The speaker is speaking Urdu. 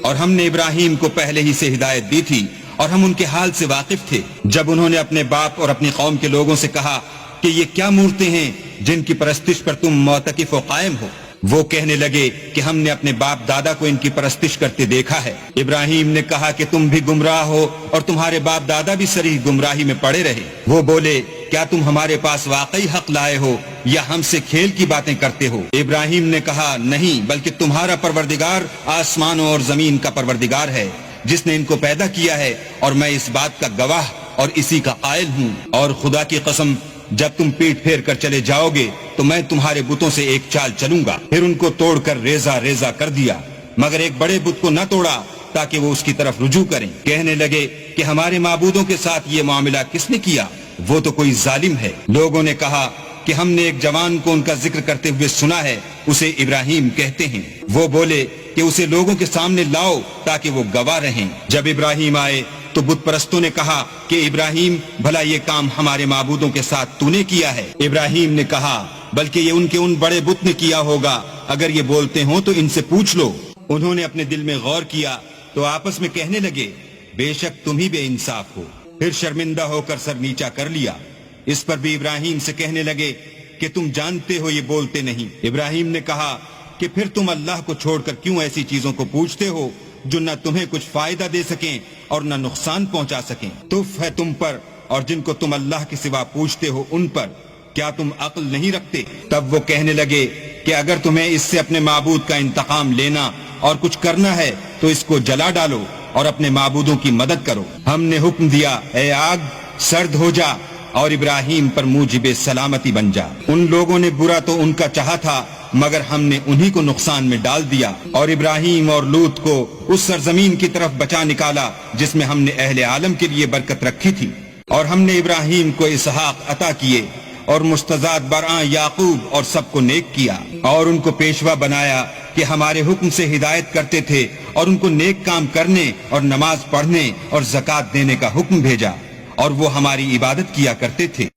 اور ہم نے ابراہیم کو پہلے ہی سے ہدایت دی تھی اور ہم ان کے حال سے واقف تھے جب انہوں نے اپنے باپ اور اپنی قوم کے لوگوں سے کہا کہ یہ کیا مورتیں ہیں جن کی پرستش پر تم معتکف و قائم ہو؟ وہ کہنے لگے کہ ہم نے اپنے باپ دادا کو ان کی پرستش کرتے دیکھا ہے۔ ابراہیم نے کہا کہ تم بھی گمراہ ہو اور تمہارے باپ دادا بھی صریح گمراہی میں پڑے رہے۔ وہ بولے کیا تم ہمارے پاس واقعی حق لائے ہو یا ہم سے کھیل کی باتیں کرتے ہو؟ ابراہیم نے کہا نہیں، بلکہ تمہارا پروردگار آسمانوں اور زمین کا پروردگار ہے جس نے ان کو پیدا کیا ہے، اور میں اس بات کا گواہ اور اسی کا قائل ہوں۔ اور خدا کی قسم جب تم پیٹ پھیر کر چلے جاؤ گے تو میں تمہارے بتوں سے ایک چال چلوں گا۔ پھر ان کو توڑ کر ریزہ ریزہ کر دیا، مگر ایک بڑے بت کو نہ توڑا تاکہ وہ اس کی طرف رجوع کریں۔ کہنے لگے کہ ہمارے معبودوں کے ساتھ یہ معاملہ کس نے کیا؟ وہ تو کوئی ظالم ہے۔ لوگوں نے کہا کہ ہم نے ایک جوان کو ان کا ذکر کرتے ہوئے سنا ہے، اسے ابراہیم کہتے ہیں۔ وہ بولے کہ اسے لوگوں کے سامنے لاؤ تاکہ وہ گواہ رہیں۔ جب ابراہیم آئے تو بت پرستوں نے کہا کہ ابراہیم بھلا یہ کام ہمارے معبودوں کے ساتھ تو نے کیا ہے؟ ابراہیم نے کہا بلکہ یہ ان بڑے بت نے کیا ہوگا، اگر یہ بولتے ہوں تو ان سے پوچھ لو۔ انہوں نے اپنے دل میں غور کیا تو آپس میں کہنے لگے بے شک تم ہی بے انصاف ہو۔ پھر شرمندہ ہو کر سر نیچا کر لیا۔ اس پر بھی ابراہیم سے کہنے لگے کہ تم جانتے ہو یہ بولتے نہیں۔ ابراہیم نے کہا کہ پھر تم اللہ کو چھوڑ کر کیوں ایسی چیزوں کو پوچھتے ہو جو نہ تمہیں کچھ فائدہ دے سکیں اور نہ نقصان پہنچا سکیں؟ تف ہے تم پر اور جن کو تم اللہ کے سوا پوچھتے ہو ان پر، کیا تم عقل نہیں رکھتے؟ تب وہ کہنے لگے کہ اگر تمہیں اس سے اپنے معبود کا انتقام لینا اور کچھ کرنا ہے تو اس کو جلا ڈالو اور اپنے معبودوں کی مدد کرو۔ ہم نے حکم دیا اے آگ سرد ہو جا اور ابراہیم پر موجب سلامتی بن جا۔ ان لوگوں نے برا تو ان کا چاہا تھا مگر ہم نے انہی کو نقصان میں ڈال دیا، اور ابراہیم اور لوط کو اس سرزمین کی طرف بچا نکالا جس میں ہم نے اہل عالم کے لیے برکت رکھی تھی۔ اور ہم نے ابراہیم کو اسحاق عطا کیے اور مستزاد برآں یعقوب اور سب کو نیک کیا، اور ان کو پیشوا بنایا کہ ہمارے حکم سے ہدایت کرتے تھے، اور ان کو نیک کام کرنے اور نماز پڑھنے اور زکوٰۃ دینے کا حکم بھیجا، اور وہ ہماری عبادت کیا کرتے تھے۔